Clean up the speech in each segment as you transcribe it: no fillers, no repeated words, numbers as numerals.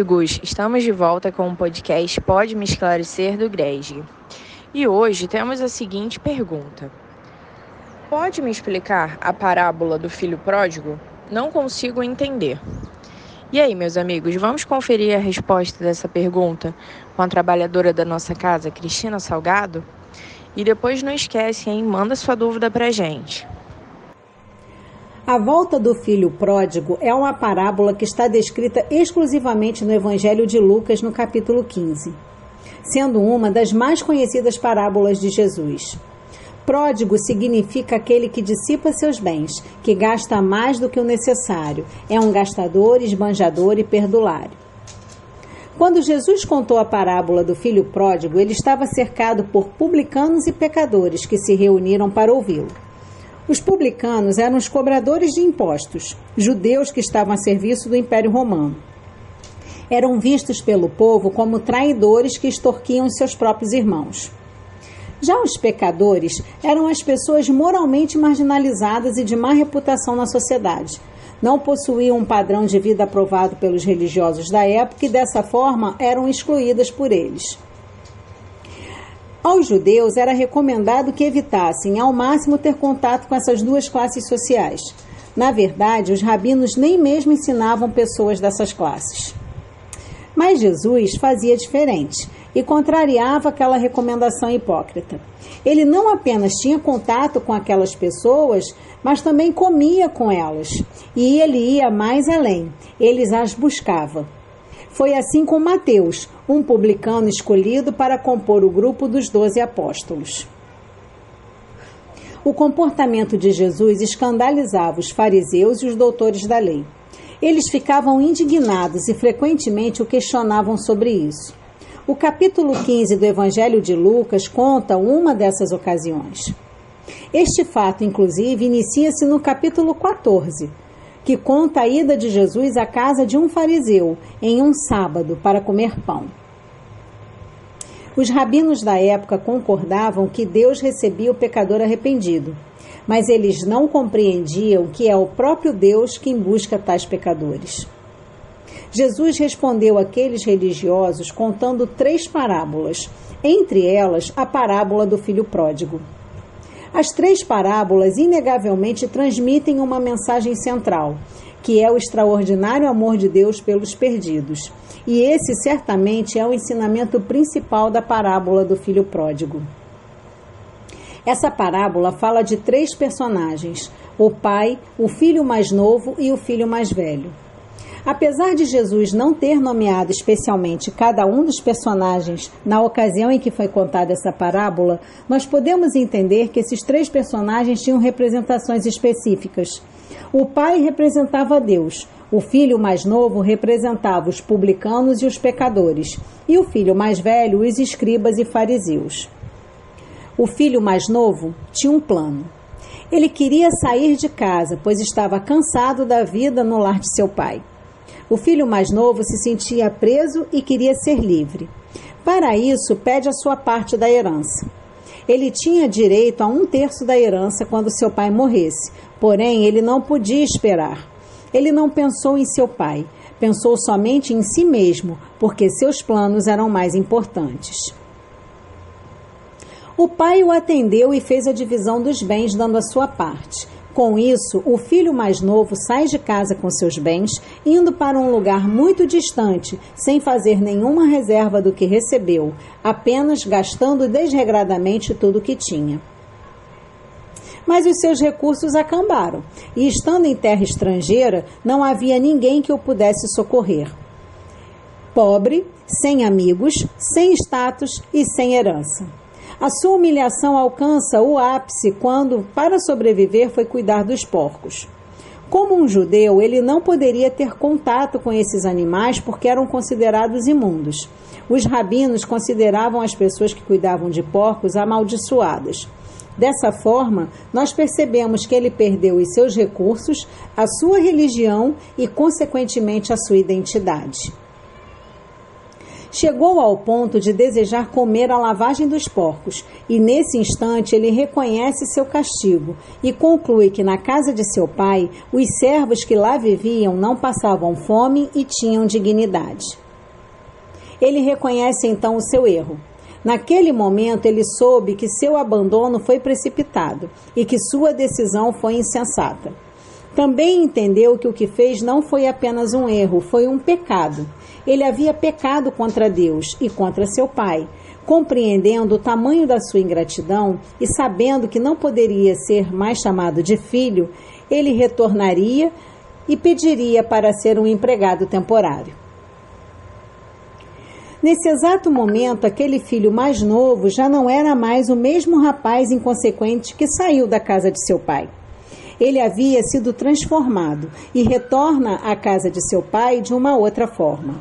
amigos, estamos de volta com o podcast Pode Me Esclarecer do GRESG. E hoje temos a seguinte pergunta: pode me explicar a parábola do filho pródigo? Não consigo entender. E aí, meus amigos, vamos conferir a resposta dessa pergunta com a trabalhadora da nossa casa, Cristina Salgado? E depois não esquece, hein? Manda sua dúvida pra gente. A volta do filho pródigo é uma parábola que está descrita exclusivamente no Evangelho de Lucas, no capítulo 15, sendo uma das mais conhecidas parábolas de Jesus. Pródigo significa aquele que dissipa seus bens, que gasta mais do que o necessário, é um gastador, esbanjador e perdulário. Quando Jesus contou a parábola do filho pródigo, ele estava cercado por publicanos e pecadores que se reuniram para ouvi-lo. Os publicanos eram os cobradores de impostos, judeus que estavam a serviço do Império Romano. Eram vistos pelo povo como traidores que extorquiam seus próprios irmãos. Já os pecadores eram as pessoas moralmente marginalizadas e de má reputação na sociedade. Não possuíam um padrão de vida aprovado pelos religiosos da época e, dessa forma, eram excluídas por eles. Aos judeus era recomendado que evitassem ao máximo ter contato com essas duas classes sociais. Na verdade, os rabinos nem mesmo ensinavam pessoas dessas classes. Mas Jesus fazia diferente e contrariava aquela recomendação hipócrita. Ele não apenas tinha contato com aquelas pessoas, mas também comia com elas. E ele ia mais além, ele as buscava. Foi assim com Mateus, um publicano escolhido para compor o grupo dos 12 apóstolos. O comportamento de Jesus escandalizava os fariseus e os doutores da lei. Eles ficavam indignados e frequentemente o questionavam sobre isso. O capítulo 15 do Evangelho de Lucas conta uma dessas ocasiões. Este fato, inclusive, inicia-se no capítulo 14, que conta a ida de Jesus à casa de um fariseu em um sábado para comer pão. Os rabinos da época concordavam que Deus recebia o pecador arrependido, mas eles não compreendiam que é o próprio Deus quem busca tais pecadores. Jesus respondeu àqueles religiosos contando 3 parábolas, entre elas a parábola do filho pródigo. As 3 parábolas inegavelmente transmitem uma mensagem central, que é o extraordinário amor de Deus pelos perdidos. E esse certamente é o ensinamento principal da parábola do filho pródigo. Essa parábola fala de 3 personagens: o pai, o filho mais novo e o filho mais velho. Apesar de Jesus não ter nomeado especialmente cada um dos personagens na ocasião em que foi contada essa parábola, nós podemos entender que esses 3 personagens tinham representações específicas. O pai representava Deus, o filho mais novo representava os publicanos e os pecadores, e o filho mais velho os escribas e fariseus. O filho mais novo tinha um plano. Ele queria sair de casa, pois estava cansado da vida no lar de seu pai. O filho mais novo se sentia preso e queria ser livre. Para isso, pede a sua parte da herança. Ele tinha direito a 1/3 da herança quando seu pai morresse, porém ele não podia esperar. Ele não pensou em seu pai, pensou somente em si mesmo, porque seus planos eram mais importantes. O pai o atendeu e fez a divisão dos bens, dando a sua parte. Com isso, o filho mais novo sai de casa com seus bens, indo para um lugar muito distante, sem fazer nenhuma reserva do que recebeu, apenas gastando desregradamente tudo o que tinha. Mas os seus recursos acambaram, e estando em terra estrangeira, não havia ninguém que o pudesse socorrer. Pobre, sem amigos, sem status e sem herança. A sua humilhação alcança o ápice quando, para sobreviver, foi cuidar dos porcos. Como um judeu, ele não poderia ter contato com esses animais porque eram considerados imundos. Os rabinos consideravam as pessoas que cuidavam de porcos amaldiçoadas. Dessa forma, nós percebemos que ele perdeu os seus recursos, a sua religião e, consequentemente, a sua identidade. Chegou ao ponto de desejar comer a lavagem dos porcos, e nesse instante ele reconhece seu castigo e conclui que na casa de seu pai, os servos que lá viviam não passavam fome e tinham dignidade. Ele reconhece então o seu erro. Naquele momento, ele soube que seu abandono foi precipitado e que sua decisão foi insensata. Também entendeu que o que fez não foi apenas um erro, foi um pecado. Ele havia pecado contra Deus e contra seu pai. Compreendendo o tamanho da sua ingratidão e sabendo que não poderia ser mais chamado de filho, ele retornaria e pediria para ser um empregado temporário. Nesse exato momento, aquele filho mais novo já não era mais o mesmo rapaz inconsequente que saiu da casa de seu pai. Ele havia sido transformado e retorna à casa de seu pai de uma outra forma.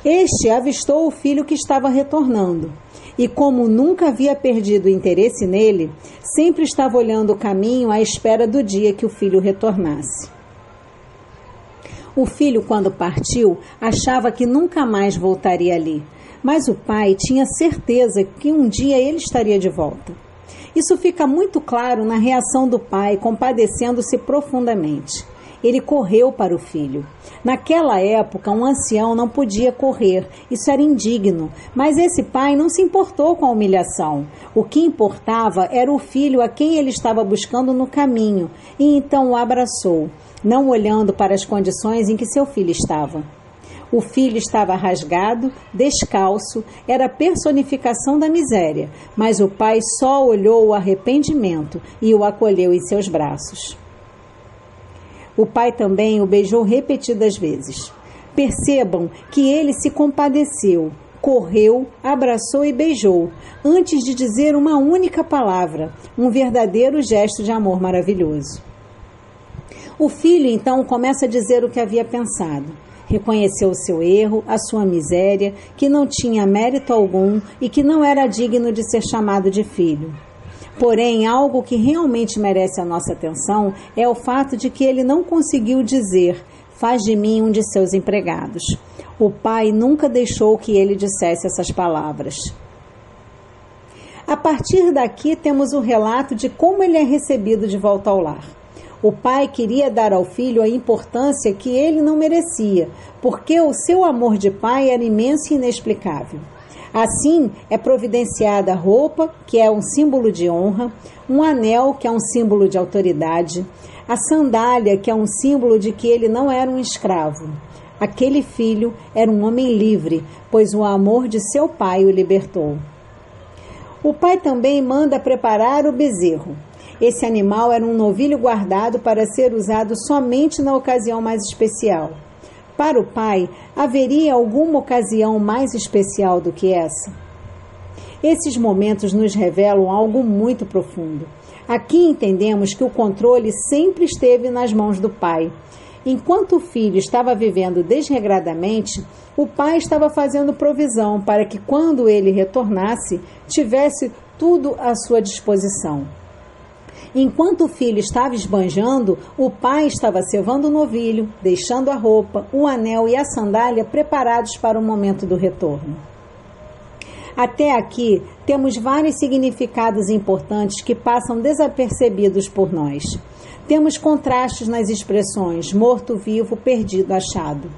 Este avistou o filho que estava retornando e, como nunca havia perdido o interesse nele, sempre estava olhando o caminho à espera do dia que o filho retornasse. O filho, quando partiu, achava que nunca mais voltaria ali, mas o pai tinha certeza que um dia ele estaria de volta. Isso fica muito claro na reação do pai, compadecendo-se profundamente. Ele correu para o filho. Naquela época, um ancião não podia correr, isso era indigno, mas esse pai não se importou com a humilhação. O que importava era o filho a quem ele estava buscando no caminho, e então o abraçou, não olhando para as condições em que seu filho estava. O filho estava rasgado, descalço, era a personificação da miséria, mas o pai só olhou o arrependimento e o acolheu em seus braços. O pai também o beijou repetidas vezes. Percebam que ele se compadeceu, correu, abraçou e beijou, antes de dizer uma única palavra, um verdadeiro gesto de amor maravilhoso. O filho, então, começa a dizer o que havia pensado. Reconheceu o seu erro, a sua miséria, que não tinha mérito algum e que não era digno de ser chamado de filho. Porém, algo que realmente merece a nossa atenção é o fato de que ele não conseguiu dizer: "Faz de mim um de seus empregados". O pai nunca deixou que ele dissesse essas palavras. A partir daqui, temos o relato de como ele é recebido de volta ao lar. O pai queria dar ao filho a importância que ele não merecia, porque o seu amor de pai era imenso e inexplicável. Assim, é providenciada a roupa, que é um símbolo de honra, um anel, que é um símbolo de autoridade, a sandália, que é um símbolo de que ele não era um escravo. Aquele filho era um homem livre, pois o amor de seu pai o libertou. O pai também manda preparar o bezerro. Esse animal era um novilho guardado para ser usado somente na ocasião mais especial. Para o pai, haveria alguma ocasião mais especial do que essa? Esses momentos nos revelam algo muito profundo. Aqui entendemos que o controle sempre esteve nas mãos do pai. Enquanto o filho estava vivendo desregradamente, o pai estava fazendo provisão para que, quando ele retornasse, tivesse tudo à sua disposição. Enquanto o filho estava esbanjando, o pai estava cevando o novilho, deixando a roupa, o anel e a sandália preparados para o momento do retorno. Até aqui, temos vários significados importantes que passam desapercebidos por nós. Temos contrastes nas expressões morto-vivo, perdido, achado.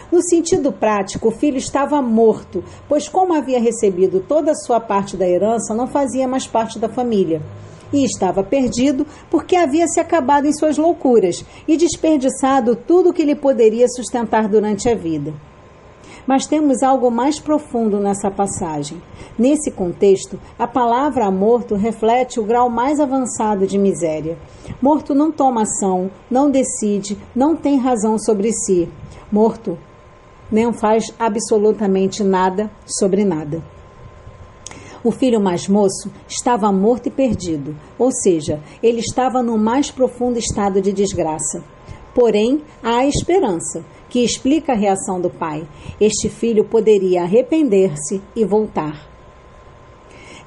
No sentido prático, o filho estava morto, pois como havia recebido toda a sua parte da herança, não fazia mais parte da família. E estava perdido porque havia se acabado em suas loucuras e desperdiçado tudo o que lhe poderia sustentar durante a vida. Mas temos algo mais profundo nessa passagem. Nesse contexto, a palavra morto reflete o grau mais avançado de miséria. Morto não toma ação, não decide, não tem razão sobre si. Morto não faz absolutamente nada sobre nada. O filho mais moço estava morto e perdido, ou seja, ele estava no mais profundo estado de desgraça. Porém, há a esperança, que explica a reação do pai. Este filho poderia arrepender-se e voltar.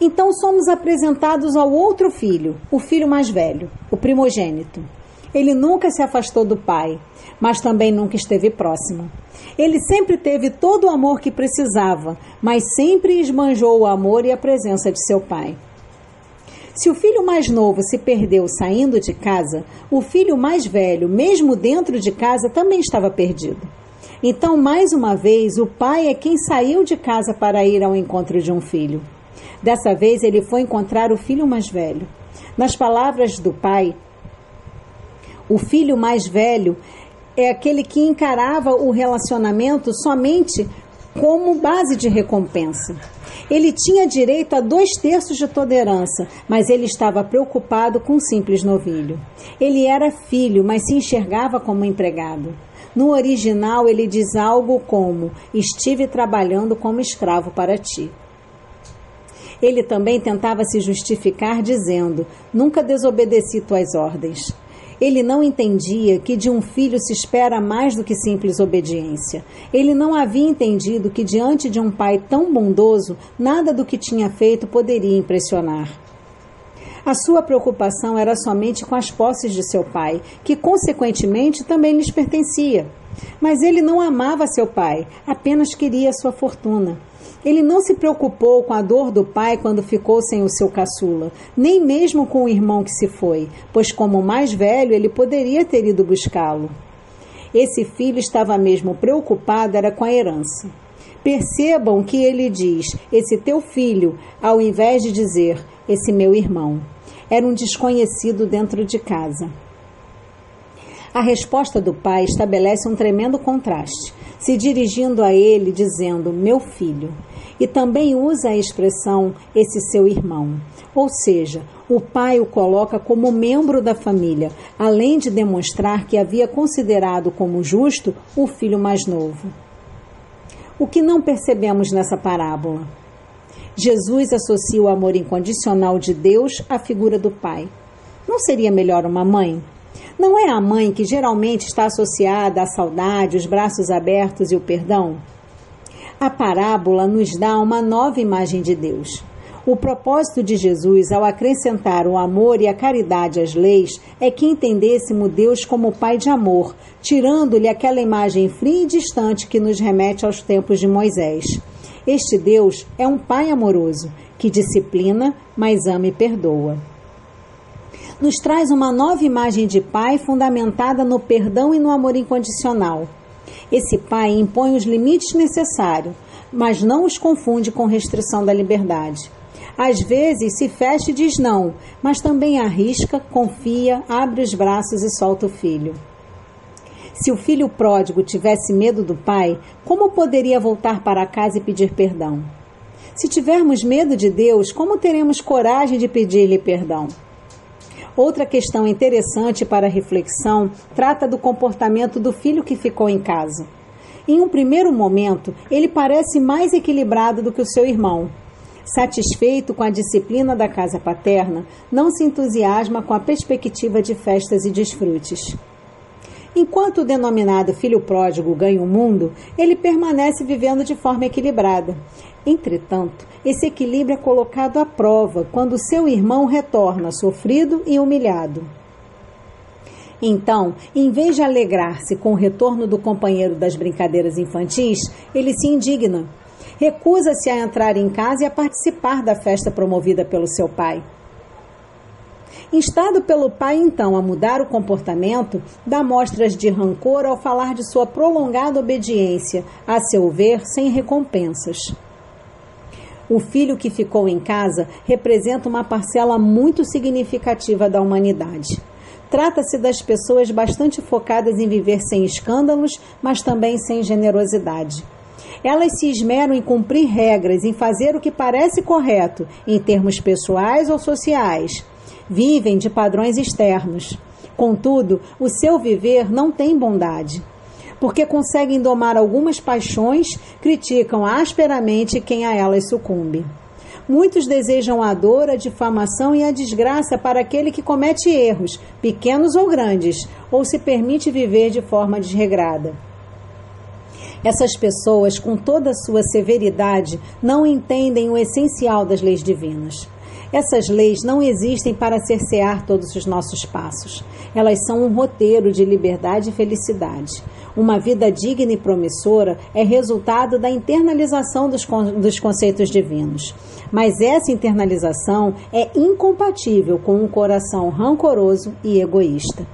Então somos apresentados ao outro filho, o filho mais velho, o primogênito. Ele nunca se afastou do pai, mas também nunca esteve próximo. Ele sempre teve todo o amor que precisava, mas sempre esbanjou o amor e a presença de seu pai. Se o filho mais novo se perdeu saindo de casa, o filho mais velho, mesmo dentro de casa, também estava perdido. Então, mais uma vez, o pai é quem saiu de casa para ir ao encontro de um filho. Dessa vez, ele foi encontrar o filho mais velho. Nas palavras do pai, o filho mais velho é aquele que encarava o relacionamento somente como base de recompensa. Ele tinha direito a 2/3 de toda herança, mas ele estava preocupado com um simples novilho. Ele era filho, mas se enxergava como empregado. No original, ele diz algo como: estive trabalhando como escravo para ti. Ele também tentava se justificar dizendo: nunca desobedeci tuas ordens. Ele não entendia que de um filho se espera mais do que simples obediência. Ele não havia entendido que diante de um pai tão bondoso, nada do que tinha feito poderia impressionar. A sua preocupação era somente com as posses de seu pai, que consequentemente também lhes pertencia. Mas ele não amava seu pai, apenas queria sua fortuna. Ele não se preocupou com a dor do pai quando ficou sem o seu caçula, nem mesmo com o irmão que se foi, pois como mais velho ele poderia ter ido buscá-lo. Esse filho estava mesmo preocupado era com a herança. Percebam que ele diz, esse teu filho, ao invés de dizer, esse meu irmão. Era um desconhecido dentro de casa. A resposta do pai estabelece um tremendo contraste, se dirigindo a ele dizendo, meu filho, e também usa a expressão, esse seu irmão. Ou seja, o pai o coloca como membro da família, além de demonstrar que havia considerado como justo o filho mais novo. O que não percebemos nessa parábola? Jesus associa o amor incondicional de Deus à figura do pai. Não seria melhor uma mãe? Não é a mãe que geralmente está associada à saudade, os braços abertos e o perdão? A parábola nos dá uma nova imagem de Deus. O propósito de Jesus, ao acrescentar o amor e a caridade às leis, é que entendêssemos Deus como Pai de amor, tirando-lhe aquela imagem fria e distante que nos remete aos tempos de Moisés. Este Deus é um Pai amoroso, que disciplina, mas ama e perdoa. Nos traz uma nova imagem de Pai fundamentada no perdão e no amor incondicional. Esse pai impõe os limites necessários, mas não os confunde com restrição da liberdade. Às vezes se fecha e diz não, mas também arrisca, confia, abre os braços e solta o filho. Se o filho pródigo tivesse medo do pai, como poderia voltar para casa e pedir perdão? Se tivermos medo de Deus, como teremos coragem de pedir-lhe perdão? Outra questão interessante para reflexão trata do comportamento do filho que ficou em casa. Em um primeiro momento, ele parece mais equilibrado do que o seu irmão. Satisfeito com a disciplina da casa paterna, não se entusiasma com a perspectiva de festas e desfrutes. Enquanto o denominado filho pródigo ganha o mundo, ele permanece vivendo de forma equilibrada. Entretanto, esse equilíbrio é colocado à prova quando seu irmão retorna sofrido e humilhado. Então, em vez de alegrar-se com o retorno do companheiro das brincadeiras infantis, ele se indigna. Recusa-se a entrar em casa e a participar da festa promovida pelo seu pai. Instado pelo pai, então, a mudar o comportamento, dá mostras de rancor ao falar de sua prolongada obediência, a seu ver, sem recompensas. O filho que ficou em casa representa uma parcela muito significativa da humanidade. Trata-se das pessoas bastante focadas em viver sem escândalos, mas também sem generosidade. Elas se esmeram em cumprir regras, em fazer o que parece correto, em termos pessoais ou sociais. Vivem de padrões externos. Contudo, o seu viver não tem bondade. Porque conseguem domar algumas paixões, criticam asperamente quem a elas sucumbe. Muitos desejam a dor, a difamação e a desgraça para aquele que comete erros, pequenos ou grandes, ou se permite viver de forma desregrada. Essas pessoas, com toda a sua severidade, não entendem o essencial das leis divinas. Essas leis não existem para cercear todos os nossos passos. Elas são um roteiro de liberdade e felicidade. Uma vida digna e promissora é resultado da internalização dos conceitos divinos. Mas essa internalização é incompatível com um coração rancoroso e egoísta.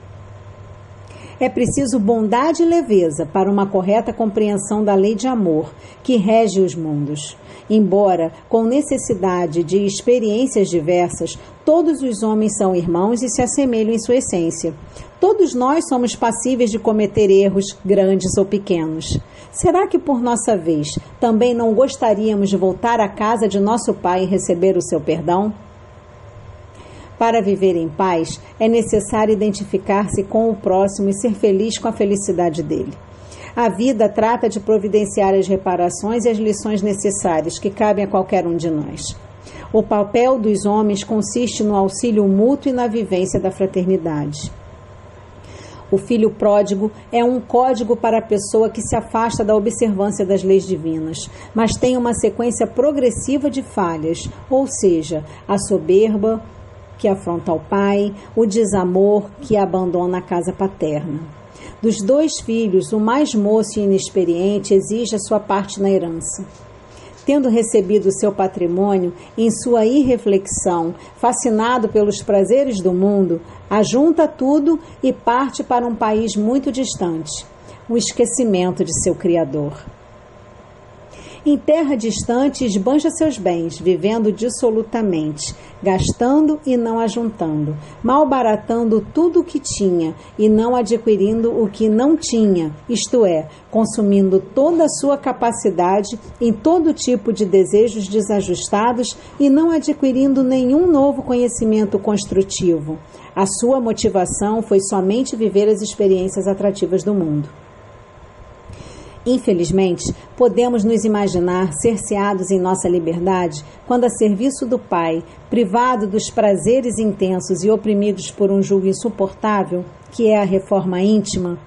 É preciso bondade e leveza para uma correta compreensão da lei de amor que rege os mundos. Embora com necessidade de experiências diversas, todos os homens são irmãos e se assemelham em sua essência. Todos nós somos passíveis de cometer erros, grandes ou pequenos. Será que por nossa vez também não gostaríamos de voltar à casa de nosso Pai e receber o seu perdão? Para viver em paz, é necessário identificar-se com o próximo e ser feliz com a felicidade dele. A vida trata de providenciar as reparações e as lições necessárias que cabem a qualquer um de nós. O papel dos homens consiste no auxílio mútuo e na vivência da fraternidade. O filho pródigo é um código para a pessoa que se afasta da observância das leis divinas, mas tem uma sequência progressiva de falhas, ou seja, a soberba, que afronta o pai, o desamor, que abandona a casa paterna. Dos 2 filhos, o mais moço e inexperiente exige a sua parte na herança. Tendo recebido o seu patrimônio, em sua irreflexão, fascinado pelos prazeres do mundo, ajunta tudo e parte para um país muito distante, o esquecimento de seu Criador. Em terra distante, esbanja seus bens, vivendo dissolutamente, gastando e não ajuntando, malbaratando tudo o que tinha e não adquirindo o que não tinha, isto é, consumindo toda a sua capacidade em todo tipo de desejos desajustados e não adquirindo nenhum novo conhecimento construtivo. A sua motivação foi somente viver as experiências atrativas do mundo. Infelizmente, podemos nos imaginar cerceados em nossa liberdade quando, a serviço do Pai, privado dos prazeres intensos e oprimidos por um jugo insuportável, que é a reforma íntima,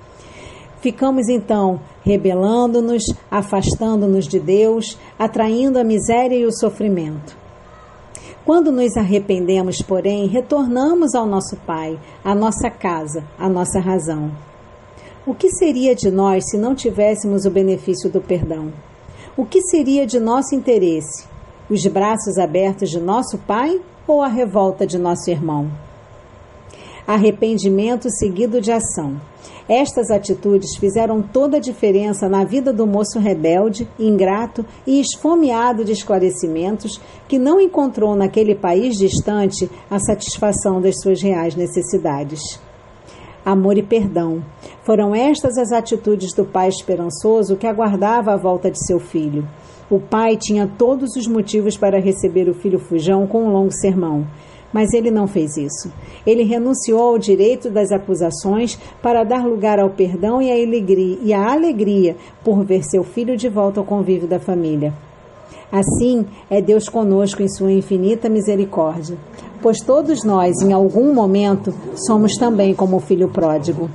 ficamos então rebelando-nos, afastando-nos de Deus, atraindo a miséria e o sofrimento. Quando nos arrependemos, porém, retornamos ao nosso Pai, à nossa casa, à nossa razão. O que seria de nós se não tivéssemos o benefício do perdão? O que seria de nosso interesse? Os braços abertos de nosso Pai ou a revolta de nosso irmão? Arrependimento seguido de ação. Estas atitudes fizeram toda a diferença na vida do moço rebelde, ingrato e esfomeado de esclarecimentos que não encontrou naquele país distante a satisfação das suas reais necessidades. Amor e perdão. Foram estas as atitudes do pai esperançoso que aguardava a volta de seu filho. O pai tinha todos os motivos para receber o filho fujão com um longo sermão, mas ele não fez isso. Ele renunciou ao direito das acusações para dar lugar ao perdão e à alegria por ver seu filho de volta ao convívio da família. Assim é Deus conosco em sua infinita misericórdia, pois todos nós, em algum momento, somos também como o filho pródigo.